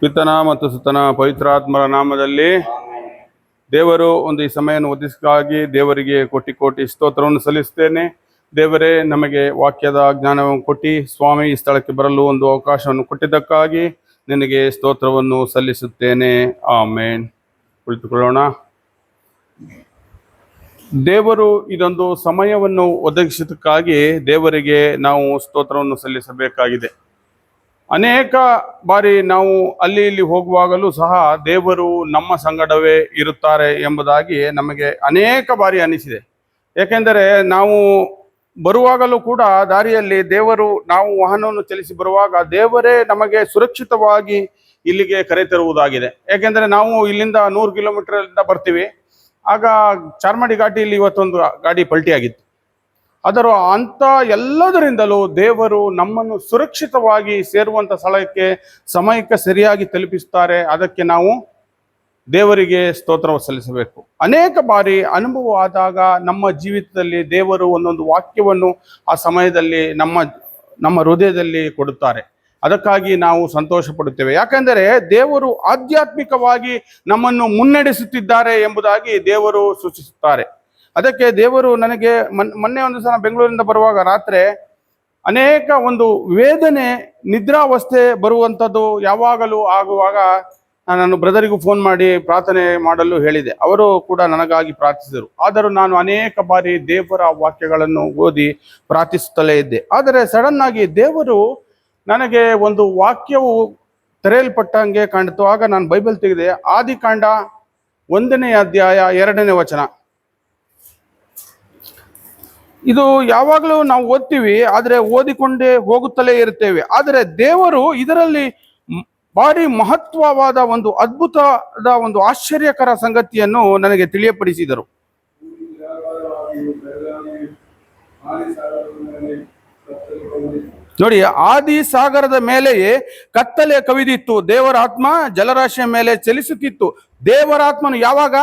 ಪಿತನ ಮತ್ತು ಸುತನ ಪವಿತ್ರಾತ್ಮರ ನಾಮದಲ್ಲಿ ದೇವರು ಒಂದು ಈ ಸಮಯವನ್ನು ಒದಗಿಸಿಗಾಗಿ ದೇವರಿಗೆ ಕೋಟಿ ಕೋಟಿ ಸ್ತೋತ್ರವನ್ನು ಸಲ್ಲಿಸ್ತೇನೆ. ದೇವರೇ, ನಮಗೆ ವಾಕ್ಯದ ಜ್ಞಾನವನ್ನು ಕೊಟ್ಟು ಸ್ವಾಮಿ ಈ ಸ್ಥಳಕ್ಕೆ ಬರಲು ಒಂದು ಅವಕಾಶವನ್ನು ಕೊಟ್ಟಿದ್ದಕ್ಕಾಗಿ ನಿನಗೆ ಸ್ತೋತ್ರವನ್ನು ಸಲ್ಲಿಸುತ್ತೇನೆ. ಆಮೇನ್. ಕುಳಿತುಕೊಳ್ಳೋಣ. ದೇವರು ಇದೊಂದು ಸಮಯವನ್ನು ಒದಗಿಸಿದ್ದಕ್ಕಾಗಿ ದೇವರಿಗೆ ನಾವು ಸ್ತೋತ್ರವನ್ನು ಸಲ್ಲಿಸಬೇಕಾಗಿದೆ. ಅನೇಕ ಬಾರಿ ನಾವು ಅಲ್ಲಿ ಇಲ್ಲಿ ಹೋಗುವಾಗಲೂ ಸಹ ದೇವರು ನಮ್ಮ ಸಂಗಡವೇ ಇರುತ್ತಾರೆ ಎಂಬುದಾಗಿ ನಮಗೆ ಅನೇಕ ಬಾರಿ ಅನಿಸಿದೆ. ಏಕೆಂದರೆ ನಾವು ಬರುವಾಗಲೂ ಕೂಡ ದಾರಿಯಲ್ಲಿ ದೇವರು, ನಾವು ವಾಹನವನ್ನು ಚಲಿಸಿ ಬರುವಾಗ ದೇವರೇ ನಮಗೆ ಸುರಕ್ಷಿತವಾಗಿ ಇಲ್ಲಿಗೆ ಕರೆತರುವುದಾಗಿದೆ. ಏಕೆಂದರೆ ನಾವು ಇಲ್ಲಿಂದ 100 ಕಿಲೋಮೀಟರ್ ಬರ್ತೀವಿ. ಆಗ ಚಾರ್ಮಾಡಿ ಘಾಟಿಯಲ್ಲಿ ಇವತ್ತೊಂದು ಗಾಡಿ ಪಲ್ಟಿಯಾಗಿತ್ತು. ಅದರ ಅಂಥ ಎಲ್ಲದರಿಂದಲೂ ದೇವರು ನಮ್ಮನ್ನು ಸುರಕ್ಷಿತವಾಗಿ ಸೇರುವಂಥ ಸ್ಥಳಕ್ಕೆ ಸಮಯಕ್ಕೆ ಸರಿಯಾಗಿ ತಲುಪಿಸ್ತಾರೆ. ಅದಕ್ಕೆ ನಾವು ದೇವರಿಗೆ ಸ್ತೋತ್ರ ಸಲ್ಲಿಸಬೇಕು. ಅನೇಕ ಬಾರಿ ಅನುಭವ ಆದಾಗ ನಮ್ಮ ಜೀವಿತದಲ್ಲಿ ದೇವರು ಒಂದೊಂದು ವಾಕ್ಯವನ್ನು ಆ ಸಮಯದಲ್ಲಿ ನಮ್ಮ ಹೃದಯದಲ್ಲಿ ಕೊಡುತ್ತಾರೆ. ಅದಕ್ಕಾಗಿ ನಾವು ಸಂತೋಷ ಪಡುತ್ತೇವೆ. ಯಾಕೆಂದರೆ ದೇವರು ಆಧ್ಯಾತ್ಮಿಕವಾಗಿ ನಮ್ಮನ್ನು ಮುನ್ನಡೆಸುತ್ತಿದ್ದಾರೆ ಎಂಬುದಾಗಿ ದೇವರು ಸೂಚಿಸುತ್ತಾರೆ. ಅದಕ್ಕೆ ದೇವರು ನನಗೆ ಮೊನ್ನೆ ಒಂದು ಸಲ ಬೆಂಗಳೂರಿಂದ ಬರುವಾಗ ರಾತ್ರಿ ಅನೇಕ ಒಂದು ವೇದನೆ, ನಿದ್ರಾವಸ್ಥೆ ಬರುವಂಥದ್ದು ಯಾವಾಗಲೂ ಆಗುವಾಗ ನಾನು ಬ್ರದರಿಗೂ ಫೋನ್ ಮಾಡಿ ಪ್ರಾರ್ಥನೆ ಮಾಡಲು ಹೇಳಿದೆ. ಅವರು ಕೂಡ ನನಗಾಗಿ ಪ್ರಾರ್ಥಿಸಿದರು. ಆದರೂ ನಾನು ಅನೇಕ ಬಾರಿ ದೇವರ ವಾಕ್ಯಗಳನ್ನು ಓದಿ ಪ್ರಾರ್ಥಿಸುತ್ತಲೇ ಇದ್ದೆ. ಆದರೆ ಸಡನ್ ಆಗಿ ದೇವರು ನನಗೆ ಒಂದು ವಾಕ್ಯವು ತೆರೆಯಲ್ಪಟ್ಟಂಗೆ ಕಾಣಿತು. ಆಗ ನಾನು ಬೈಬಲ್ ತೆಗೆದೆ. ಆದಿಕಾಂಡ 1ನೇ ಅಧ್ಯಾಯ 2ನೇ ವಚನ. ಇದು ಯಾವಾಗಲೂ ನಾವು ಓದ್ತೀವಿ, ಆದರೆ ಓದಿಕೊಂಡೇ ಹೋಗುತ್ತಲೇ ಇರ್ತೇವೆ. ಆದರೆ ದೇವರು ಇದರಲ್ಲಿ ಭಾರಿ ಮಹತ್ವವಾದ ಒಂದು ಅದ್ಭುತದ ಒಂದು ಆಶ್ಚರ್ಯಕರ ಸಂಗತಿಯನ್ನು ನನಗೆ ತಿಳಿಯಪಡಿಸಿದರು. ನೋಡಿ, ಆದಿ ಸಾಗರದ ಮೇಲೆಯೇ ಕತ್ತಲೆ ಕವಿದಿತ್ತು, ದೇವರ ಆತ್ಮ ಜಲರಾಶಿಯ ಮೇಲೆ ಚಲಿಸುತ್ತಿತ್ತು. ದೇವರಾತ್ಮನು ಯಾವಾಗ?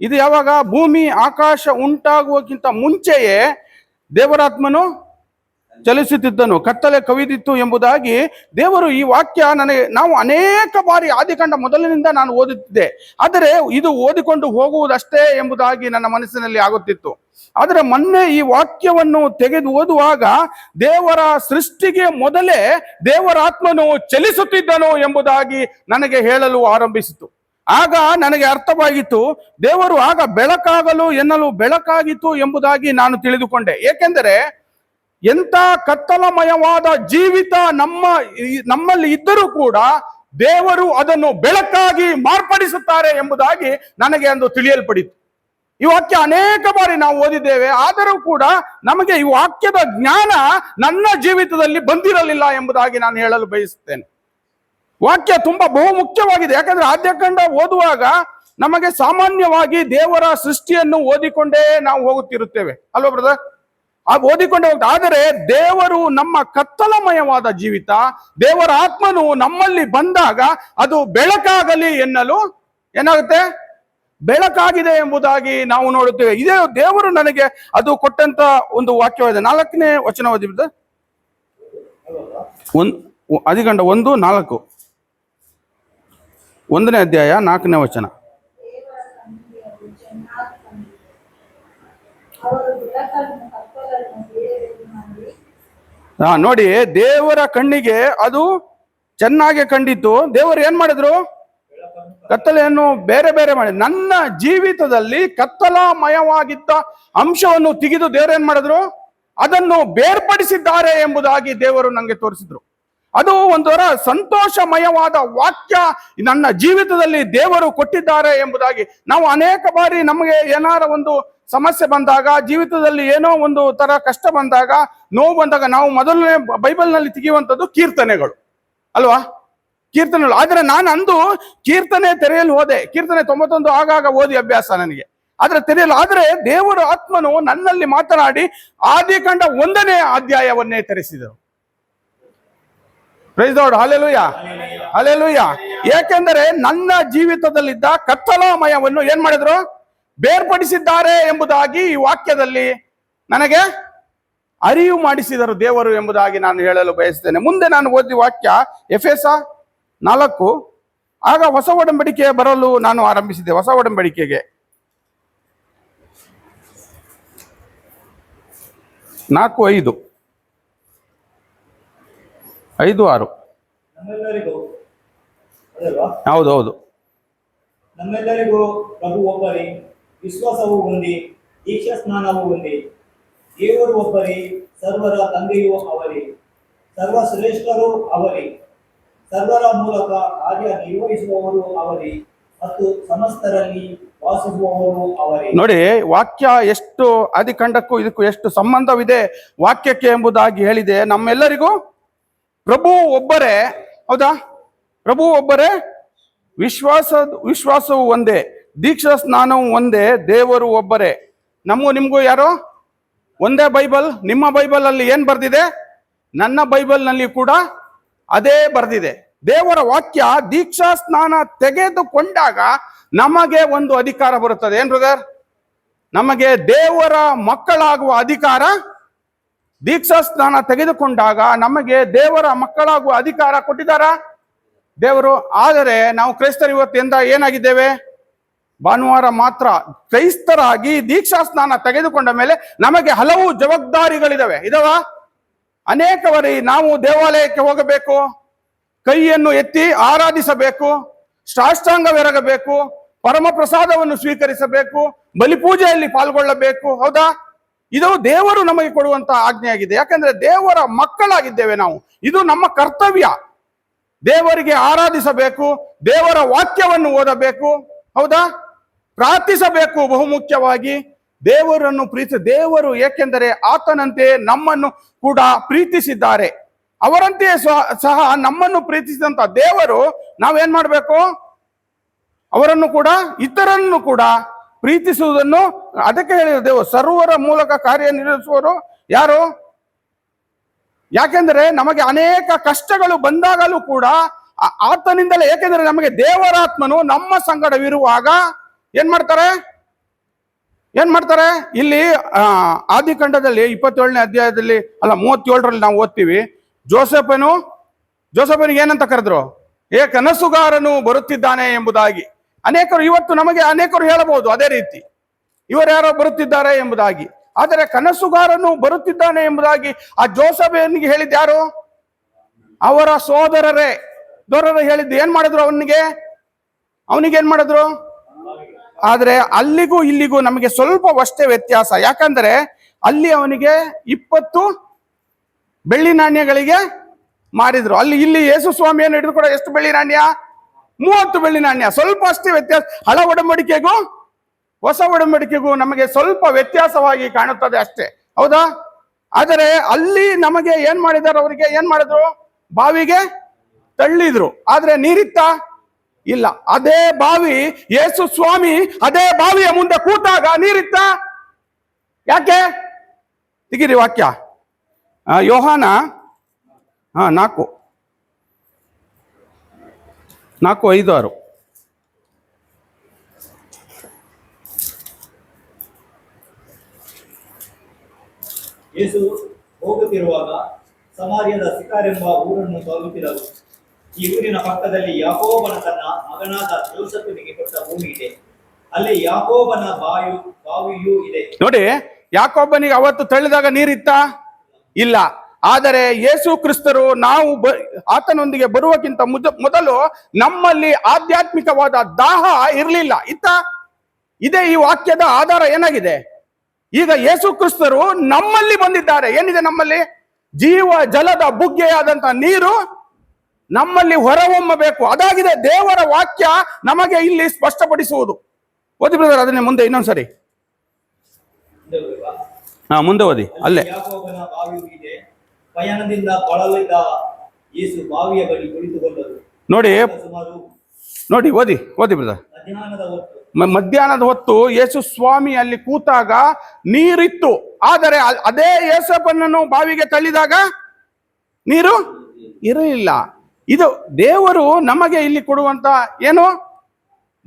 ಇದು ಯಾವಾಗ? ಭೂಮಿ ಆಕಾಶ ಉಂಟಾಗುವಕ್ಕಿಂತ ಮುಂಚೆಯೇ ದೇವರಾತ್ಮನು ಚಲಿಸುತ್ತಿದ್ದನು, ಕತ್ತಲೆ ಕವಿದಿತ್ತು ಎಂಬುದಾಗಿ ದೇವರು ಈ ವಾಕ್ಯ ನಾವು ಅನೇಕ ಬಾರಿ ಆದಿಕಾಂಡ ಮೊದಲಿನಿಂದ ನಾನು ಓದುತ್ತಿದ್ದೆ. ಆದರೆ ಇದು ಓದಿಕೊಂಡು ಹೋಗುವುದಷ್ಟೇ ಎಂಬುದಾಗಿ ನನ್ನ ಮನಸ್ಸಿನಲ್ಲಿ ಆಗುತ್ತಿತ್ತು. ಆದರೆ ಮೊನ್ನೆ ಈ ವಾಕ್ಯವನ್ನು ತೆಗೆದು ಓದುವಾಗ ದೇವರ ಸೃಷ್ಟಿಗೆ ಮೊದಲೇ ದೇವರಾತ್ಮನು ಚಲಿಸುತ್ತಿದ್ದನು ಎಂಬುದಾಗಿ ನನಗೆ ಹೇಳಲು ಆರಂಭಿಸಿತು. ಆಗ ನನಗೆ ಅರ್ಥವಾಗಿತ್ತು, ದೇವರು ಆಗ ಬೆಳಕಾಗಲು ಎನ್ನಲು ಬೆಳಕಾಗಿತ್ತು ಎಂಬುದಾಗಿ ನಾನು ತಿಳಿದುಕೊಂಡೆ. ಏಕೆಂದರೆ ಎಂಥ ಕತ್ತಲಮಯವಾದ ಜೀವಿತ ನಮ್ಮಲ್ಲಿ ಇದ್ದರೂ ಕೂಡ ದೇವರು ಅದನ್ನು ಬೆಳಕಾಗಿ ಮಾರ್ಪಡಿಸುತ್ತಾರೆ ಎಂಬುದಾಗಿ ನನಗೆ ಅಂದು ತಿಳಿಯಲ್ಪಡಿತು. ಈ ವಾಕ್ಯ ಅನೇಕ ಬಾರಿ ನಾವು ಓದಿದ್ದೇವೆ, ಆದರೂ ಕೂಡ ನಮಗೆ ಈ ವಾಕ್ಯದ ಜ್ಞಾನ ನನ್ನ ಜೀವಿತದಲ್ಲಿ ಬಂದಿರಲಿಲ್ಲ ಎಂಬುದಾಗಿ ನಾನು ಹೇಳಲು ಬಯಸುತ್ತೇನೆ. ವಾಕ್ಯ ತುಂಬಾ ಬಹುಮುಖ್ಯವಾಗಿದೆ. ಯಾಕಂದ್ರೆ ಆದ್ಯಕಾಂಡ ಓದುವಾಗ ನಮಗೆ ಸಾಮಾನ್ಯವಾಗಿ ದೇವರ ಸೃಷ್ಟಿಯನ್ನು ಓದಿಕೊಂಡೇ ನಾವು ಹೋಗುತ್ತಿರುತ್ತೇವೆ ಅಲ್ವಾ ಬ್ರದರ್? ಓದಿಕೊಂಡೇ ಹೋಗ್ತಾ. ಆದರೆ ದೇವರು ನಮ್ಮ ಕತ್ತಲಮಯವಾದ ಜೀವಿತ, ದೇವರ ಆತ್ಮನು ನಮ್ಮಲ್ಲಿ ಬಂದಾಗ ಅದು ಬೆಳಕಾಗಲಿ ಎನ್ನಲು ಏನಾಗುತ್ತೆ? ಬೆಳಕಾಗಿದೆ ಎಂಬುದಾಗಿ ನಾವು ನೋಡುತ್ತೇವೆ. ಇದೇ ದೇವರು ನನಗೆ ಅದು ಕೊಟ್ಟಂತ ಒಂದು ವಾಕ್ಯವಾಗಿದೆ. 4ನೇ ವಚನ ಓದಿ ಬ್ರದರ್. ಆದಿಕಾಂಡ 1:4, 1ನೇ ಅಧ್ಯಾಯ 4ನೇ ವಚನ. ನೋಡಿ, ದೇವರ ಕಣ್ಣಿಗೆ ಅದು ಚೆನ್ನಾಗಿ ಕಂಡಿತು. ದೇವರು ಏನ್ ಮಾಡಿದ್ರು? ಕತ್ತಲೆಯನ್ನು ಬೇರೆ ಬೇರೆ ಮಾಡಿ ನನ್ನ ಜೀವಿತದಲ್ಲಿ ಕತ್ತಲಮಯವಾಗಿದ್ದ ಅಂಶವನ್ನು ತೆಗೆದು ದೇವರು ಏನ್ ಮಾಡಿದ್ರು? ಅದನ್ನು ಬೇರ್ಪಡಿಸಿದ್ದಾರೆ ಎಂಬುದಾಗಿ ದೇವರು ನನಗೆ ತೋರಿಸಿದ್ರು. ಅದು ಒಂದರ ಸಂತೋಷಮಯವಾದ ವಾಕ್ಯ ನನ್ನ ಜೀವಿತದಲ್ಲಿ ದೇವರು ಕೊಟ್ಟಿದ್ದಾರೆ ಎಂಬುದಾಗಿ. ನಾವು ಅನೇಕ ಬಾರಿ ನಮಗೆ ಏನಾರ ಒಂದು ಸಮಸ್ಯೆ ಬಂದಾಗ, ಜೀವಿತದಲ್ಲಿ ಏನೋ ಒಂದು ತರ ಕಷ್ಟ ಬಂದಾಗ, ನೋವು ಬಂದಾಗ ನಾವು ಮೊದಲನೇ ಬೈಬಲ್ನಲ್ಲಿ ತೆಗೆಯುವಂಥದ್ದು ಕೀರ್ತನೆಗಳು ಅಲ್ವಾ? ಕೀರ್ತನೆಗಳು. ಆದರೆ ನಾನು ಅಂದು ಕೀರ್ತನೆ ತೆರೆಯಲು ಹೋದೆ. ಕೀರ್ತನೆ 91 ಆಗಾಗ ಓದಿ ಅಭ್ಯಾಸ ನನಗೆ, ಆದ್ರೆ ತೆರೆಯಲು. ಆದರೆ ದೇವರ ಆತ್ಮನು ನನ್ನಲ್ಲಿ ಮಾತನಾಡಿ ಆದಿಕಾಂಡ 1ನೇ ಅಧ್ಯಾಯವನ್ನೇ ತೆರೆಸಿದರು. Praise Lord, hallelujah, hallelujah. ಏಕೆಂದರೆ ನನ್ನ ಜೀವಿತದಲ್ಲಿದ್ದ ಕತ್ತಲಮಯವನ್ನು ಏನ್ ಮಾಡಿದ್ರು? ಬೇರ್ಪಡಿಸಿದ್ದಾರೆ ಎಂಬುದಾಗಿ ಈ ವಾಕ್ಯದಲ್ಲಿ ನನಗೆ ಅರಿವು ಮಾಡಿಸಿದರು ದೇವರು ಎಂಬುದಾಗಿ ನಾನು ಹೇಳಲು ಬಯಸ್ತೇನೆ. ಮುಂದೆ ನಾನು ಓದಿದ ವಾಕ್ಯ ಎಫೆಸ 4. ಆಗ ಹೊಸ ಒಡಂಬಡಿಕೆ ಬರಲು ನಾನು ಆರಂಭಿಸಿದೆ. ಹೊಸ ಒಡಂಬಡಿಕೆಗೆ 4:5, 5:6. ಹೌದು. ನಮ್ಮೆಲ್ಲರಿಗೂ ಪ್ರಭು ಒಬ್ಬರೇ, ವಿಶ್ವಾಸವೂ ಒಂದೇ, ದೀಕ್ಷಾ ಸ್ನಾನವೂ ಒಂದೇ, ದೇವರು ಒಬ್ಬರೇ, ಸರ್ವರ ತಂದೆಯೂ ಅವರೇ, ಸರ್ವಶ್ರೇಷ್ಠರೂ ಅವರೇ, ಸರ್ವರ ಮೂಲಕ ಕಾರ್ಯ ನಿರ್ವಹಿಸುವವರು ಅವರೇ ಮತ್ತು ಸಮಸ್ತರಲ್ಲಿ ವಾಸಿಸುವವರು ಅವರೇ. ನೋಡಿ, ವಾಕ್ಯ ಎಷ್ಟು ಆದಿಕಾಂಡಕ್ಕೂ ಇದಕ್ಕೂ ಎಷ್ಟು ಸಂಬಂಧವಿದೆ ವಾಕ್ಯಕ್ಕೆ ಎಂಬುದಾಗಿ ಹೇಳಿದೆ. ನಮ್ಮೆಲ್ಲರಿಗೂ ಒಬ್ಬರೇ, ಹೌದಾ? ಪ್ರಭು ಒಬ್ಬರೇ, ವಿಶ್ವಾಸವು ಒಂದೇ, ದೀಕ್ಷಾ ಸ್ನಾನವು ಒಂದೇ, ದೇವರು ಒಬ್ಬರೇ. ನಿಮಗೂ ಯಾರೋ ಒಂದೇ ಬೈಬಲ್. ನಿಮ್ಮ ಬೈಬಲ್ ಅಲ್ಲಿ ಏನ್ ಬರ್ದಿದೆ? ನನ್ನ ಬೈಬಲ್ ನಲ್ಲಿ ಕೂಡ ಅದೇ ಬರ್ದಿದೆ. ದೇವರ ವಾಕ್ಯ ದೀಕ್ಷಾ ಸ್ನಾನ ತೆಗೆದುಕೊಂಡಾಗ ನಮಗೆ ಒಂದು ಅಧಿಕಾರ ಬರುತ್ತದೆ. ಏನ್ ಬ್ರದರ್? ನಮಗೆ ದೇವರ ಮಕ್ಕಳಾಗುವ ಅಧಿಕಾರ. ದೀಕ್ಷಾ ಸ್ನಾನ ತೆಗೆದುಕೊಂಡಾಗ ನಮಗೆ ದೇವರ ಮಕ್ಕಳಾಗುವ ಅಧಿಕಾರ ಕೊಟ್ಟಿದ್ದಾರ ದೇವರು. ಆದರೆ ನಾವು ಕ್ರೈಸ್ತರು ಇವತ್ತಿಂದ ಏನಾಗಿದ್ದೇವೆ? ಭಾನುವಾರ ಮಾತ್ರ ಕ್ರೈಸ್ತರಾಗಿ ದೀಕ್ಷಾ ಸ್ನಾನ ತೆಗೆದುಕೊಂಡ ಮೇಲೆ ನಮಗೆ ಹಲವು ಜವಾಬ್ದಾರಿಗಳಿದಾವೆ. ಅನೇಕ ಬಾರಿ ನಾವು ದೇವಾಲಯಕ್ಕೆ ಹೋಗಬೇಕು, ಕೈಯನ್ನು ಎತ್ತಿ ಆರಾಧಿಸಬೇಕು, ಸಾಷ್ಟಾಂಗವೆರಗಬೇಕು, ಪರಮ ಪ್ರಸಾದವನ್ನು ಸ್ವೀಕರಿಸಬೇಕು, ಬಲಿಪೂಜೆಯಲ್ಲಿ ಪಾಲ್ಗೊಳ್ಳಬೇಕು. ಹೌದಾ? ಇದು ದೇವರು ನಮಗೆ ಕೊಡುವಂತ ಆಜ್ಞೆಯಾಗಿದೆ. ಯಾಕಂದ್ರೆ ದೇವರ ಮಕ್ಕಳಾಗಿದ್ದೇವೆ ನಾವು. ಇದು ನಮ್ಮ ಕರ್ತವ್ಯ. ದೇವರಿಗೆ ಆರಾಧಿಸಬೇಕು, ದೇವರ ವಾಕ್ಯವನ್ನು ಓದಬೇಕು, ಹೌದಾ? ಪ್ರಾರ್ಥಿಸಬೇಕು. ಬಹುಮುಖ್ಯವಾಗಿ ದೇವರನ್ನು ದೇವರು ಏಕೆಂದರೆ ಆತನಂತೆ ನಮ್ಮನ್ನು ಕೂಡ ಪ್ರೀತಿಸಿದ್ದಾರೆ. ಅವರಂತೆಯೇ ಸಹ ನಮ್ಮನ್ನು ಪ್ರೀತಿಸಿದಂತ ದೇವರು ನಾವೇನ್ ಮಾಡ್ಬೇಕು? ಅವರನ್ನು ಕೂಡ, ಇತರನ್ನು ಕೂಡ ಪ್ರೀತಿಸುವುದನ್ನು, ಅದಕ್ಕೆ ಹೇಳಿದ ದೇವರು ಸರ್ವರ ಮೂಲಕ ಕಾರ್ಯನಿರ್ವಹಿಸುವರು ಯಾರು? ಯಾಕೆಂದ್ರೆ ನಮಗೆ ಅನೇಕ ಕಷ್ಟಗಳು ಬಂದಾಗಲೂ ಕೂಡ ಆತನಿಂದಲೇ. ಏಕೆಂದ್ರೆ ನಮಗೆ ದೇವರಾತ್ಮನು ನಮ್ಮ ಸಂಗಡವಿರುವಾಗ ಏನ್ ಮಾಡ್ತಾರೆ? ಇಲ್ಲಿ ಆದಿಕಾಂಡದಲ್ಲಿ 27ನೇ ಅಧ್ಯಾಯದಲ್ಲಿ 37ರಲ್ಲಿ ನಾವು ಓದ್ತೀವಿ. ಜೋಸೆಫನಿಗೆ ಏನಂತ ಕರೆದ್ರು? ಕನಸುಗಾರನು ಬರುತ್ತಿದ್ದಾನೆ ಎಂಬುದಾಗಿ. ಅನೇಕರು ಹೇಳಬಹುದು ಅದೇ ರೀತಿ, ಇವರು ಯಾರೋ ಬರುತ್ತಿದ್ದಾರೆ ಎಂಬುದಾಗಿ. ಆದರೆ ಕನಸುಗಾರನು ಬರುತ್ತಿದ್ದಾನೆ ಎಂಬುದಾಗಿ ಆ ಜೋಸೆಫನಿಗೆ ಹೇಳಿದ್ದು ಯಾರು? ಅವರ ಸೋದರರೇ ಹೇಳಿದ್ದು. ಏನ್ ಮಾಡಿದ್ರು ಅವನಿಗೆ ಏನ್ ಮಾಡಿದ್ರು? ಆದ್ರೆ ಅಲ್ಲಿಗೂ ಇಲ್ಲಿಗೂ ನಮಗೆ ಸ್ವಲ್ಪವಷ್ಟೇ ವ್ಯತ್ಯಾಸ. ಯಾಕಂದ್ರೆ ಅಲ್ಲಿ ಅವನಿಗೆ 20 ಬೆಳ್ಳಿ ನಾಣ್ಯಗಳಿಗೆ ಮಾರಿದ್ರು. ಇಲ್ಲಿ ಯೇಸು ಸ್ವಾಮಿಯನ್ನು ಹಿಡಿದು ಕೂಡ ಎಷ್ಟು ಬೆಳ್ಳಿ ನಾಣ್ಯ? 30 ಬೆಳ್ಳಿ ನಾಣ್ಯ. ಸ್ವಲ್ಪ ಅಷ್ಟೇ ವ್ಯತ್ಯಾಸ. ಹಳ ಒಡಂಬಡಿಕೆಗೂ ಹೊಸ ಒಡಂಬಡಿಕೆಗೂ ನಮಗೆ ಸ್ವಲ್ಪ ವ್ಯತ್ಯಾಸವಾಗಿ ಕಾಣುತ್ತದೆ ಅಷ್ಟೇ, ಹೌದಾ? ಆದರೆ ಅಲ್ಲಿ ನಮಗೆ ಏನ್ ಮಾಡಿದಾರೆ? ಅವರಿಗೆ ಏನ್ ಮಾಡಿದ್ರು? ಬಾವಿಗೆ ತಳ್ಳಿದ್ರು. ಆದ್ರೆ ನೀರಿತ್ತ? ಇಲ್ಲ. ಅದೇ ಬಾವಿ, ಯೇಸು ಸ್ವಾಮಿ ಅದೇ ಬಾವಿಯ ಮುಂದೆ ಕೂತಾಗ ನೀರಿತ್ತ? ಯಾಕೆ? ತೆಗಿರಿ ವಾಕ್ಯ. ಯೋಹಾನ 4:5-6. ಯೇಸು ಹೋಗುತ್ತಿರುವಾಗ ಸಮಾರ್ಯದ ಸಿಕಾರೆಂಬ ಊರನ್ನು ತಲುಪಿದರು. ಈ ಊರಿನ ಪಕ್ಕದಲ್ಲಿ ಯಾಕೋಬನ ತನ್ನ ಮಗನಾದ ಯೋಸೇಫನಿಗೆ ಕೊಟ್ಟ ಭೂಮಿ ಇದೆ. ಅಲ್ಲಿ ಯಾಕೋಬನ ಬಾವಿಯೂ ಇದೆ. ನೋಡಿ, ಯಾಕೋಬನಿಗೆ ಅವತ್ತು ತಳ್ಳಿದಾಗ ನೀರಿತ್ತ? ಇಲ್ಲ. ಆದರೆ ಯೇಸು ಕ್ರಿಸ್ತರು ನಾವು ಆತನೊಂದಿಗೆ ಬರುವಕ್ಕಿಂತ ಮೊದಲು ನಮ್ಮಲ್ಲಿ ಆಧ್ಯಾತ್ಮಿಕವಾದ ದಾಹ ಇರಲಿಲ್ಲ. ಇದೇ ಈ ವಾಕ್ಯದ ಆಧಾರ ಏನಾಗಿದೆ? ಈಗ ಯೇಸು ಕ್ರಿಸ್ತರು ನಮ್ಮಲ್ಲಿ ಬಂದಿದ್ದಾರೆ. ಏನಿದೆ ನಮ್ಮಲ್ಲಿ? ಜೀವ ಜಲದ ಬುಗ್ಗೆಯಾದಂತ ನೀರು ನಮ್ಮಲ್ಲಿ ಹೊರಹೊಮ್ಮಬೇಕು. ಅದಾಗಿದೆ ದೇವರ ವಾಕ್ಯ ನಮಗೆ ಇಲ್ಲಿ ಸ್ಪಷ್ಟಪಡಿಸುವುದು. ಓದಿ ಬ್ರದರ್ ಅದನ್ನೇ ಮುಂದೆ ಇನ್ನೊಂದ್ಸರಿ. ಮುಂದೆ ಓದಿ. ಅಲ್ಲೇ ಯಾಕೋಬನ ಬಾವಿಯೂ ಇದೆ. ಪಯಣದಿಂದ ಬಳಲಿದ ಯೇಸು ಬಾವಿಯ ಬಳಿ ಕುಳಿತುಕೊಂಡರು. ನೋಡಿ ಓದಿ ಬ್ರದರ್. ಮಧ್ಯಾಹ್ನದ ಹೊತ್ತು ಯೇಸು ಸ್ವಾಮಿ ಅಲ್ಲಿ ಕೂತಾಗ ನೀರಿತ್ತು. ಆದರೆ ಅದೇ ಯೇಸಪ್ಪನನ್ನು ಬಾವಿಗೆ ತಳ್ಳಿದಾಗ ನೀರು ಇರಲಿಲ್ಲ. ಇದು ದೇವರು ನಮಗೆ ಇಲ್ಲಿ ಕೊಡುವಂತ ಏನು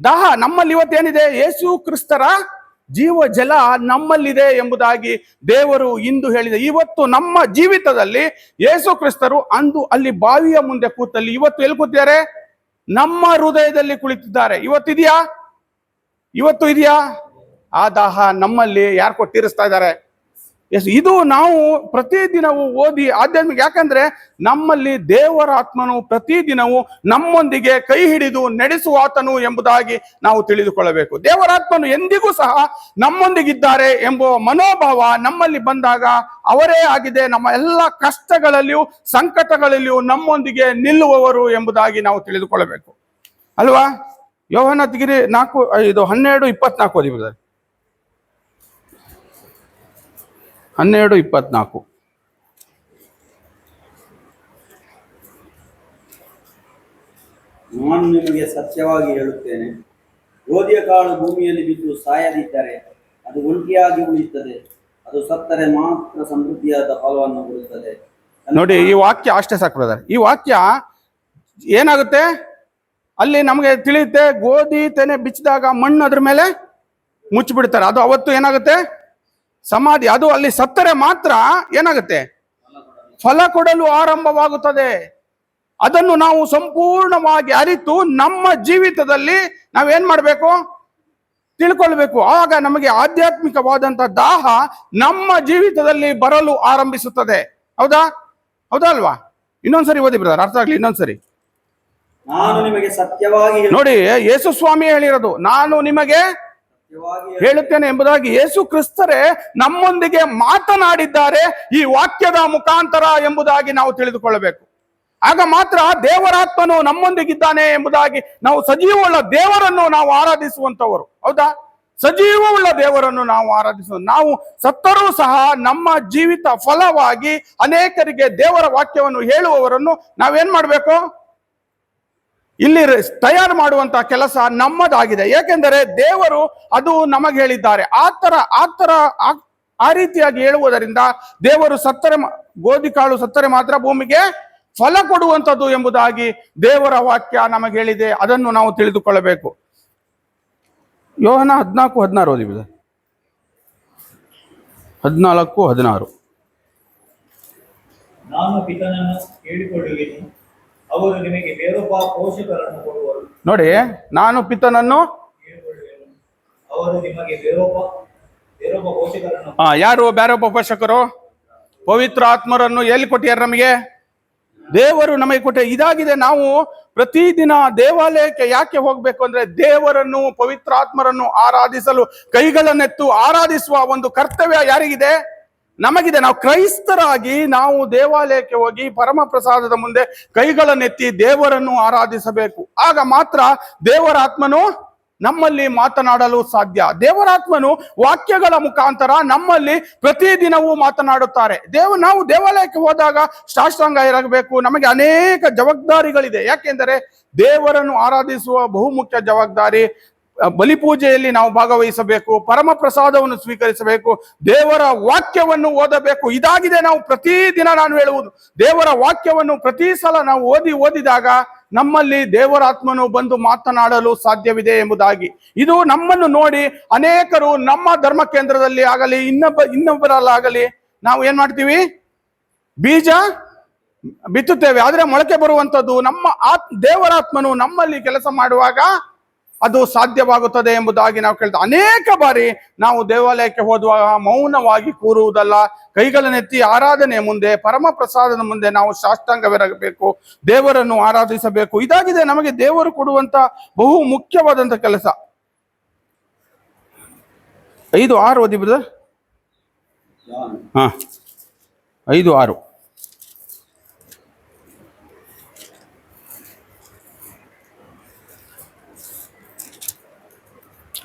ದಾಹ. ನಮ್ಮಲ್ಲಿ ಇವತ್ತೇನಿದೆ? ಯೇಸು ಕ್ರಿಸ್ತರ ಜೀವ ಜಲ ನಮ್ಮಲ್ಲಿದೆ ಎಂಬುದಾಗಿ ದೇವರು ಇಂದು ಹೇಳಿದೆ. ಇವತ್ತು ನಮ್ಮ ಜೀವಿತದಲ್ಲಿ ಯೇಸು ಕ್ರಿಸ್ತರು ಅಂದು ಅಲ್ಲಿ ಬಾವಿಯ ಮುಂದೆ ಕೂತಲ್ಲಿ ಇವತ್ತು ಎಲ್ಲಿ ಕೂತಿದ್ದಾರೆ? ನಮ್ಮ ಹೃದಯದಲ್ಲಿ ಕುಳಿತಿದ್ದಾರೆ. ಇವತ್ತು ಇದೆಯಾ ಆ ದಾಹ ನಮ್ಮಲ್ಲಿ? ಯಾರು ಕೊಟ್ಟಿರಿಸ್ತಾ ಇದ್ದಾರೆ? ಇದು ನಾವು ಪ್ರತಿದಿನವೂ ಓದಿ ಆಧ್ಯಾತ್ಮಿಕ, ಯಾಕಂದ್ರೆ ನಮ್ಮಲ್ಲಿ ದೇವರ ಆತ್ಮನು ಪ್ರತಿದಿನವೂ ನಮ್ಮೊಂದಿಗೆ ಕೈ ಹಿಡಿದು ನಡೆಸುವಾತನು ಎಂಬುದಾಗಿ ನಾವು ತಿಳಿದುಕೊಳ್ಳಬೇಕು. ದೇವರಾತ್ಮನು ಎಂದಿಗೂ ಸಹ ನಮ್ಮೊಂದಿಗಿದ್ದಾರೆ ಎಂಬ ಮನೋಭಾವ ನಮ್ಮಲ್ಲಿ ಬಂದಾಗ ಅವರೇ ಆಗಿದೆ ನಮ್ಮ ಎಲ್ಲ ಕಷ್ಟಗಳಲ್ಲಿಯೂ ಸಂಕಟಗಳಲ್ಲಿಯೂ ನಮ್ಮೊಂದಿಗೆ ನಿಲ್ಲುವವರು ಎಂಬುದಾಗಿ ನಾವು ತಿಳಿದುಕೊಳ್ಳಬೇಕು ಅಲ್ವಾ? ಯೋಹಾನ 4:12-24 ಓದಿ ಬ್ರದರ್. 12:24. ನಾನು ನಿಮಗೆ ಸತ್ಯವಾಗಿ ಹೇಳುತ್ತೇನೆ, ಗೋಧಿಯ ಕಾಳು ಭೂಮಿಯಲ್ಲಿ ಬಿದ್ದು ಸಾಯದಿದ್ದರೆ ಅದು ಒಂಟಿಯಾಗಿ ಉಳಿಯುತ್ತದೆ, ಅದು ಸತ್ತರೆ ಮಾತ್ರ ಸಮೃದ್ಧಿಯಾದ ಫಲವನ್ನು ಕೊಡುತ್ತದೆ. ನೋಡಿ, ಈ ವಾಕ್ಯ ಅಷ್ಟೇ ಸಾಕು ಬ್ರದರ್. ಈ ವಾಕ್ಯ ಏನಾಗುತ್ತೆ ಅಲ್ಲಿ ನಮಗೆ ತಿಳಿಯುತ್ತೆ. ಗೋಧಿ ತೆನೆ ಬಿಚ್ಚಿದಾಗ ಮಣ್ಣು ಅದ್ರ ಮೇಲೆ ಮುಚ್ಚಿಬಿಡ್ತಾರೆ. ಅದು ಅವತ್ತು ಏನಾಗುತ್ತೆ? ಸಮಾಧಿ. ಅದು ಅಲ್ಲಿ ಸತ್ತರೆ ಮಾತ್ರ ಏನಾಗುತ್ತೆ? ಫಲ ಕೊಡಲು ಆರಂಭವಾಗುತ್ತದೆ. ಅದನ್ನು ನಾವು ಸಂಪೂರ್ಣವಾಗಿ ಅರಿತು ನಮ್ಮ ಜೀವಿತದಲ್ಲಿ ನಾವೇನ್ ಮಾಡಬೇಕು? ತಿಳ್ಕೊಳ್ಬೇಕು. ಆಗ ನಮಗೆ ಆಧ್ಯಾತ್ಮಿಕವಾದಂತ ದಾಹ ನಮ್ಮ ಜೀವಿತದಲ್ಲಿ ಬರಲು ಆರಂಭಿಸುತ್ತದೆ. ಹೌದಾ ಅಲ್ವಾ? ಇನ್ನೊಂದ್ಸರಿ ಓದಿ ಬ್ರದರ್, ಅರ್ಥ ಆಗ್ಲಿ. ಇನ್ನೊಂದ್ಸರಿ. ನಾನು ನಿಮಗೆ ಸತ್ಯವಾಗಿ ನೋಡಿ, ಯೇಸು ಸ್ವಾಮಿ ಹೇಳಿರೋದು ನಾನು ನಿಮಗೆ ಹೇಳುತ್ತೇನೆ ಎಂಬುದಾಗಿ ಯೇಸು ಕ್ರಿಸ್ತರೇ ನಮ್ಮೊಂದಿಗೆ ಮಾತನಾಡಿದ್ದಾರೆ ಈ ವಾಕ್ಯದ ಮುಖಾಂತರ ಎಂಬುದಾಗಿ ನಾವು ತಿಳಿದುಕೊಳ್ಳಬೇಕು. ಆಗ ಮಾತ್ರ ದೇವರಾತ್ಮನು ನಮ್ಮೊಂದಿಗಿದ್ದಾನೆ ಎಂಬುದಾಗಿ ನಾವು ಸಜೀವವುಳ್ಳ ದೇವರನ್ನು ನಾವು ಆರಾಧಿಸುವಂತವರು. ಹೌದಾ? ಸಜೀವವುಳ್ಳ ದೇವರನ್ನು ನಾವು ಆರಾಧಿಸುವ, ನಾವು ಸತ್ತರೂ ಸಹ ನಮ್ಮ ಜೀವಿತ ಫಲವಾಗಿ ಅನೇಕರಿಗೆ ದೇವರ ವಾಕ್ಯವನ್ನು ಹೇಳುವವರನ್ನು ನಾವೇನ್ ಮಾಡ್ಬೇಕು? ಇಲ್ಲಿ ತಯಾರು ಮಾಡುವಂತ ಕೆಲಸ ನಮ್ಮದಾಗಿದೆ. ಏಕೆಂದರೆ ದೇವರು ಅದು ನಮಗೆ ಹೇಳಿದ್ದಾರೆ. ಆ ರೀತಿಯಾಗಿ ಹೇಳುವುದರಿಂದ ದೇವರು ಗೋಧಿ ಕಾಳು ಸತ್ತರೆ ಮಾತ್ರ ಭೂಮಿಗೆ ಫಲ ಕೊಡುವಂಥದ್ದು ಎಂಬುದಾಗಿ ದೇವರ ವಾಕ್ಯ ನಮಗೆ ಹೇಳಿದೆ. ಅದನ್ನು ನಾವು ತಿಳಿದುಕೊಳ್ಳಬೇಕು. ಯೋಹಾನ 14:16 ಓದಿ. 14:16. ನಾನು ಪಿತನನ್ನು ಕೇಳಿಕೊಳ್ಳುವೆನು, ಅವರು ನಿಮಗೆ ಬೇರೊಬ್ಬ ಪೋಷಕರನ್ನು ಕೊಡುವರು. ನೋಡಿ, ನಾನು ಪಿತನನ್ನು ಕೇಳಿಕೊಳ್ಳುವೆನು, ಅವರು ನಿಮಗೆ ಬೇರೊಬ್ಬ ಪೋಷಕರನ್ನು. ಯಾರು ಬೇರೊಬ್ಬ ಪೋಷಕರು? ಪವಿತ್ರ ಆತ್ಮರನ್ನು ಎಲ್ಲಿ ಕೊಟ್ಟಿದ್ದಾರೆ? ನಮಗೆ ದೇವರು ನಮಗೆ ಕೊಟ್ಟ. ಇದಾಗಿದೆ. ನಾವು ಪ್ರತಿದಿನ ದೇವಾಲಯಕ್ಕೆ ಯಾಕೆ ಹೋಗ್ಬೇಕು ಅಂದ್ರೆ ದೇವರನ್ನು, ಪವಿತ್ರ ಆತ್ಮರನ್ನು ಆರಾಧಿಸಲು, ಕೈಗಳನ್ನೆತ್ತು ಆರಾಧಿಸುವ ಒಂದು ಕರ್ತವ್ಯ ಯಾರಿಗಿದೆ? ನಮಗಿದೆ. ನಾವು ಕ್ರೈಸ್ತರಾಗಿ ನಾವು ದೇವಾಲಯಕ್ಕೆ ಹೋಗಿ ಪರಮ ಪ್ರಸಾದದ ಮುಂದೆ ಕೈಗಳನ್ನೆತ್ತಿ ದೇವರನ್ನು ಆರಾಧಿಸಬೇಕು. ಆಗ ಮಾತ್ರ ದೇವರಾತ್ಮನು ನಮ್ಮಲ್ಲಿ ಮಾತನಾಡಲು ಸಾಧ್ಯ. ದೇವರಾತ್ಮನು ವಾಕ್ಯಗಳ ಮುಖಾಂತರ ನಮ್ಮಲ್ಲಿ ಪ್ರತಿದಿನವೂ ಮಾತನಾಡುತ್ತಾರೆ. ನಾವು ದೇವಾಲಯಕ್ಕೆ ಹೋದಾಗ ಸಾಷ್ಟಾಂಗ ಇರಬೇಕು. ನಮಗೆ ಅನೇಕ ಜವಾಬ್ದಾರಿಗಳಿದೆ. ಯಾಕೆಂದರೆ ದೇವರನ್ನು ಆರಾಧಿಸುವ ಬಹುಮುಖ್ಯ ಜವಾಬ್ದಾರಿ ಬಲಿಪೂಜೆಯಲ್ಲಿ ನಾವು ಭಾಗವಹಿಸಬೇಕು, ಪರಮ ಪ್ರಸಾದವನ್ನು ಸ್ವೀಕರಿಸಬೇಕು, ದೇವರ ವಾಕ್ಯವನ್ನು ಓದಬೇಕು. ಇದಾಗಿದೆ ನಾವು ಪ್ರತಿದಿನ ನಾನು ಹೇಳುವುದು. ದೇವರ ವಾಕ್ಯವನ್ನು ಪ್ರತಿ ಸಲ ನಾವು ಓದಿದಾಗ ನಮ್ಮಲ್ಲಿ ದೇವರಾತ್ಮನು ಬಂದು ಮಾತನಾಡಲು ಸಾಧ್ಯವಿದೆ ಎಂಬುದಾಗಿ. ಇದು ನಮ್ಮನ್ನು ನೋಡಿ ಅನೇಕರು ನಮ್ಮ ಧರ್ಮ ಕೇಂದ್ರದಲ್ಲಿ ಆಗಲಿ ಇನ್ನೊಬ್ಬರಲ್ಲಾಗಲಿ ನಾವು ಏನ್ ಮಾಡ್ತೀವಿ? ಬೀಜ ಬಿತ್ತುತ್ತೇವೆ. ಆದ್ರೆ ಮೊಳಕೆ ಬರುವಂತದ್ದು ನಮ್ಮ ದೇವರಾತ್ಮನು ನಮ್ಮಲ್ಲಿ ಕೆಲಸ ಮಾಡುವಾಗ ಅದು ಸಾಧ್ಯವಾಗುತ್ತದೆ ಎಂಬುದಾಗಿ ನಾವು ಕೇಳ್ತೇವೆ. ಅನೇಕ ಬಾರಿ ನಾವು ದೇವಾಲಯಕ್ಕೆ ಹೋದುವಾಗ ಮೌನವಾಗಿ ಕೂರುವುದಲ್ಲ, ಕೈಗಳನ್ನೆತ್ತಿ ಆರಾಧನೆ ಮುಂದೆ, ಪರಮ ಪ್ರಸಾದದ ಮುಂದೆ ನಾವು ಸಾಷ್ಟಾಂಗವಿರಬೇಕು, ದೇವರನ್ನು ಆರಾಧಿಸಬೇಕು. ಇದಾಗಿದೆ ನಮಗೆ ದೇವರು ಕೊಡುವಂತ ಬಹು ಮುಖ್ಯವಾದಂತ ಕೆಲಸ. 5:6 ಓದಿ brother. 5:6.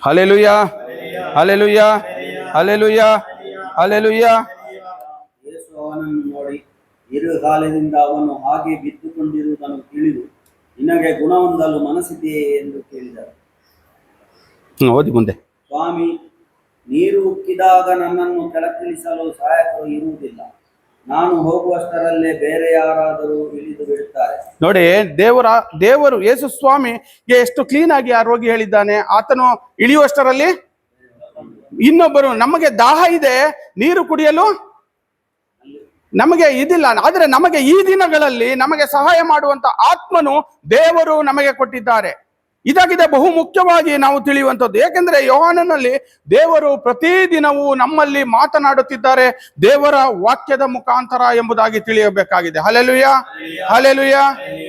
Hallelujah, hallelujah, hallelujah, hallelujah. Yesu ಅವನನ್ನು ನೋಡಿ, ಕಾಲದಿಂದ ಅವನು ಹಾಗೆ ಬಿದ್ದುಕೊಂಡಿರುವುದನ್ನು ತಿಳಿದು ನಿನಗೆ ಗುಣ ಹೊಂದಲು ಮನಸ್ಸಿದೆಯೇ ಎಂದು ಕೇಳಿದರು. ಓದಿ ಮುಂದೆ. ಸ್ವಾಮಿ, ನೀರು ಉಕ್ಕಿದಾಗ ನನ್ನನ್ನು ಕೆಳಗಿಳಿಸಲು ಸಹಾಯಕರು ಇರುವುದಿಲ್ಲ, ನಾನು ಹೋಗುವಷ್ಟರಲ್ಲೇ ಬೇರೆ ಯಾರಾದರೂ ಇಳಿದು ಬಿಡುತ್ತಾರೆ. ನೋಡಿ, ದೇವರು ಯೇಸು ಸ್ವಾಮಿಗೆ ಎಷ್ಟು ಕ್ಲೀನ್ ಆಗಿ ಆ ರೋಗಿ ಹೇಳಿದ್ದಾನೆ. ಆತನು ಇಳಿಯುವಷ್ಟರಲ್ಲಿ ಇನ್ನೊಬ್ಬರು, ನಮಗೆ ದಾಹ ಇದೆ, ನೀರು ಕುಡಿಯಲು ನಮಗೆ ಇದಿಲ್ಲ. ಆದರೆ ನಮಗೆ ಈ ದಿನಗಳಲ್ಲಿ ನಮಗೆ ಸಹಾಯ ಮಾಡುವಂತ ಆತ್ಮನು ದೇವರು ನಮಗೆ ಕೊಟ್ಟಿದ್ದಾರೆ. ಇದಾಗಿದೆ ಬಹು ಮುಖ್ಯವಾಗಿ ನಾವು ತಿಳಿಯುವಂಥದ್ದು. ಏಕೆಂದರೆ ಯೋಹಾನನಲ್ಲಿ ದೇವರು ಪ್ರತಿದಿನವೂ ನಮ್ಮಲ್ಲಿ ಮಾತನಾಡುತ್ತಿದ್ದಾರೆ ದೇವರ ವಾಕ್ಯದ ಮುಖಾಂತರ ಎಂಬುದಾಗಿ ತಿಳಿಯಬೇಕಾಗಿದೆ. Hallelujah, hallelujah,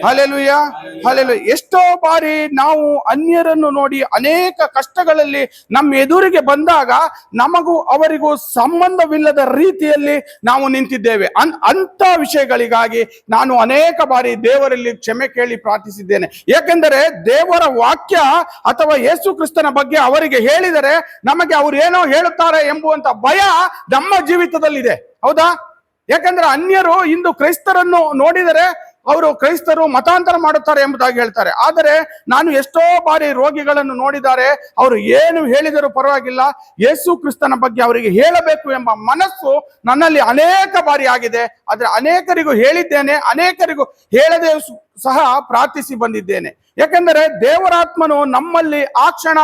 hallelujah, hallelujah. ಎಷ್ಟೋ ಬಾರಿ ನಾವು ಅನ್ಯರನ್ನು ನೋಡಿ ಅನೇಕ ಕಷ್ಟಗಳಲ್ಲಿ ನಮ್ಮ ಎದುರಿಗೆ ಬಂದಾಗ ನಮಗೂ ಅವರಿಗೂ ಸಂಬಂಧವಿಲ್ಲದ ರೀತಿಯಲ್ಲಿ ನಾವು ನಿಂತಿದ್ದೇವೆ. ಅಂತ ವಿಷಯಗಳಿಗಾಗಿ ನಾನು ಅನೇಕ ಬಾರಿ ದೇವರಲ್ಲಿ ಕ್ಷಮೆ ಕೇಳಿ ಪ್ರಾರ್ಥಿಸಿದ್ದೇನೆ. ಏಕೆಂದರೆ ದೇವರ ವಾಕ್ಯ ಅಥವಾ ಯೇಸು ಕ್ರಿಸ್ತನ ಬಗ್ಗೆ ಅವರಿಗೆ ಹೇಳಿದರೆ ನಮಗೆ ಅವರು ಏನೋ ಹೇಳುತ್ತಾರೆ ಎಂಬುವಂತ ಭಯ ನಮ್ಮ ಜೀವಿತದಲ್ಲಿದೆ. ಹೌದಾ? ಯಾಕಂದ್ರೆ ಅನ್ಯರು ಇಂದು ಕ್ರೈಸ್ತರನ್ನು ನೋಡಿದರೆ ಅವರು ಕ್ರೈಸ್ತರು ಮತಾಂತರ ಮಾಡುತ್ತಾರೆ ಎಂಬುದಾಗಿ ಹೇಳ್ತಾರೆ. ಆದರೆ ನಾನು ಎಷ್ಟೋ ಬಾರಿ ರೋಗಿಗಳನ್ನು ನೋಡಿದ್ದಾರೆ, ಅವರು ಏನು ಹೇಳಿದರೂ ಪರವಾಗಿಲ್ಲ, ಯೇಸು ಕ್ರಿಸ್ತನ ಬಗ್ಗೆ ಅವರಿಗೆ ಹೇಳಬೇಕು ಎಂಬ ಮನಸ್ಸು ನನ್ನಲ್ಲಿ ಅನೇಕ ಬಾರಿ ಆಗಿದೆ. ಆದರೆ ಅನೇಕರಿಗೂ ಹೇಳಿದ್ದೇನೆ, ಅನೇಕರಿಗೂ ಹೇಳದೆ ಸಹ ಪ್ರಾರ್ಥಿಸಿ ಬಂದಿದ್ದೇನೆ. ಯಾಕೆಂದರೆ ದೇವರಾತ್ಮನು ನಮ್ಮಲ್ಲಿ ಆ ಕ್ಷಣ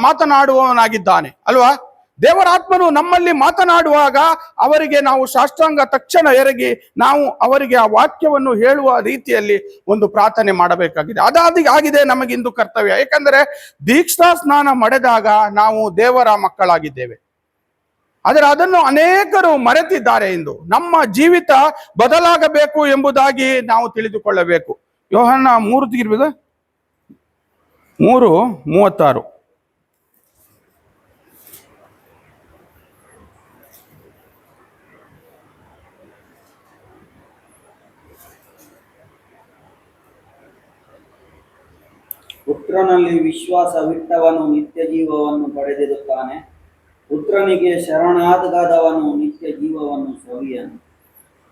ಮಾತನಾಡುವವನಾಗಿದ್ದಾನೆ ಅಲ್ವಾ? ದೇವರಾತ್ಮನು ನಮ್ಮಲ್ಲಿ ಮಾತನಾಡುವಾಗ ಅವರಿಗೆ ನಾವು ಸಾಷ್ಟಾಂಗ ತಕ್ಷಣ ಎರಗಿ ನಾವು ಅವರಿಗೆ ಆ ವಾಕ್ಯವನ್ನು ಹೇಳುವ ರೀತಿಯಲ್ಲಿ ಒಂದು ಪ್ರಾರ್ಥನೆ ಮಾಡಬೇಕಾಗಿದೆ. ಆಗಿದೆ ನಮಗಿಂದು ಕರ್ತವ್ಯ. ಏಕೆಂದರೆ ದೀಕ್ಷಾ ಸ್ನಾನ ಪಡೆದಾಗ ನಾವು ದೇವರ ಮಕ್ಕಳಾಗಿದ್ದೇವೆ. ಆದರೆ ಅದನ್ನು ಅನೇಕರು ಮರೆತಿದ್ದಾರೆ. ಇಂದು ನಮ್ಮ ಜೀವಿತ ಬದಲಾಗಬೇಕು ಎಂಬುದಾಗಿ ನಾವು ತಿಳಿದುಕೊಳ್ಳಬೇಕು. ಯೋಹಾನ 3 ತೆಗಿರ್ಬೋದು, 3:36. ಪುತ್ರನಲ್ಲಿ ವಿಶ್ವಾಸವಿಟ್ಟವನು ನಿತ್ಯ ಜೀವವನ್ನು ಪಡೆದಿರುತ್ತಾನೆ. ಪುತ್ರನಿಗೆ ಶರಣಾಗದವನು ನಿತ್ಯ ಜೀವವನ್ನು ಸವಿಯನು.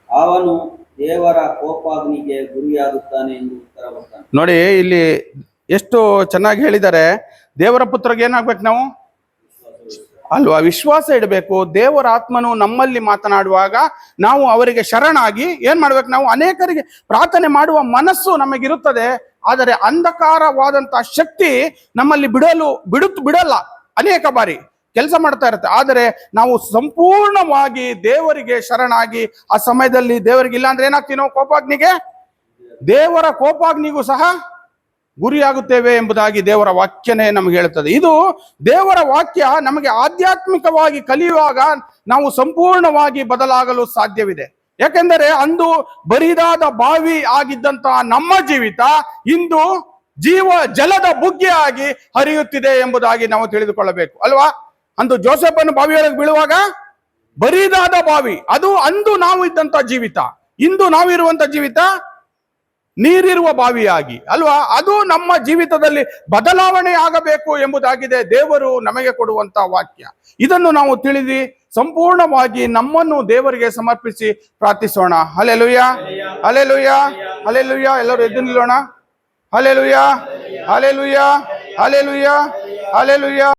ಅವನು ದೇವರ ಕೋಪಾಗ್ನಿಗೆ ಗುರಿಯಾಗುತ್ತಾನೆ ಎಂದು ಉತ್ತರ ಕೊಡ್ತಾನೆ. ನೋಡಿ, ಇಲ್ಲಿ ಎಷ್ಟು ಚೆನ್ನಾಗಿ ಹೇಳಿದ್ದಾರೆ. ದೇವರ ಪುತ್ರಗೆ ಏನಾಗ್ಬೇಕು ನಾವು ಅಲ್ವಾ? ವಿಶ್ವಾಸ ಇಡಬೇಕು. ದೇವರ ಆತ್ಮನು ನಮ್ಮಲ್ಲಿ ಮಾತನಾಡುವಾಗ ನಾವು ಅವರಿಗೆ ಶರಣಾಗಿ ಏನ್ ಮಾಡ್ಬೇಕು? ನಾವು ಅನೇಕರಿಗೆ ಪ್ರಾರ್ಥನೆ ಮಾಡುವ ಮನಸ್ಸು ನಮಗಿರುತ್ತದೆ. ಆದರೆ ಅಂಧಕಾರವಾದಂತಹ ಶಕ್ತಿ ನಮ್ಮಲ್ಲಿ ಬಿಡಲ್ಲ. ಅನೇಕ ಬಾರಿ ಕೆಲಸ ಮಾಡ್ತಾ ಇರುತ್ತೆ. ಆದರೆ ನಾವು ಸಂಪೂರ್ಣವಾಗಿ ದೇವರಿಗೆ ಶರಣಾಗಿ ಆ ಸಮಯದಲ್ಲಿ ದೇವರಿಗೆ ಇಲ್ಲ ಅಂದ್ರೆ ಏನಾಗ್ತೀವಿ ನಾವು? ಕೋಪಾಗ್ನಿಗೆ, ದೇವರ ಕೋಪಾಗ್ನಿಗೂ ಸಹ ಗುರಿಯಾಗುತ್ತೇವೆ ಎಂಬುದಾಗಿ ದೇವರ ವಾಕ್ಯನೇ ನಮಗೆ ಹೇಳುತ್ತದೆ. ಇದು ದೇವರ ವಾಕ್ಯ ನಮಗೆ ಆಧ್ಯಾತ್ಮಿಕವಾಗಿ ಕಲಿಯುವಾಗ ನಾವು ಸಂಪೂರ್ಣವಾಗಿ ಬದಲಾಗಲು ಸಾಧ್ಯವಿದೆ. ಯಾಕೆಂದರೆ ಅಂದು ಬರಿದಾದ ಬಾವಿ ಆಗಿದ್ದಂತಹ ನಮ್ಮ ಜೀವಿತ ಇಂದು ಜಲದ ಬುಗ್ಗೆಯಾಗಿ ಹರಿಯುತ್ತಿದೆ ಎಂಬುದಾಗಿ ನಾವು ತಿಳಿದುಕೊಳ್ಳಬೇಕು ಅಲ್ವಾ? ಅಂದು ಜೋಸೆಫನ್ನು ಬಾವಿಯೊಳಗೆ ಬೀಳುವಾಗ ಬರಿದಾದ ಬಾವಿ, ಅದು ಅಂದು ನಾವು ಇದ್ದಂತ ಜೀವಿತ. ಇಂದು ನಾವಿರುವಂತ ಜೀವಿತ ನೀರಿರುವ ಬಾವಿಯಾಗಿ ಅಲ್ವಾ? ಅದು ನಮ್ಮ ಜೀವಿತದಲ್ಲಿ ಬದಲಾವಣೆ ಆಗಬೇಕು ಎಂಬುದಾಗಿದೆ ದೇವರು ನಮಗೆ ಕೊಡುವಂತ ವಾಕ್ಯ. ಇದನ್ನು ನಾವು ತಿಳಿದು ಸಂಪೂರ್ಣವಾಗಿ ನಮ್ಮನ್ನು ದೇವರಿಗೆ ಸಮರ್ಪಿಸಿ ಪ್ರಾರ್ಥಿಸೋಣ. Hallelujah, hallelujah, hallelujah. ಎಲ್ಲರೂ ಎದ್ದು ನಿಲ್ಲೋಣ. Hallelujah, hallelujah, hallelujah, hallelujah.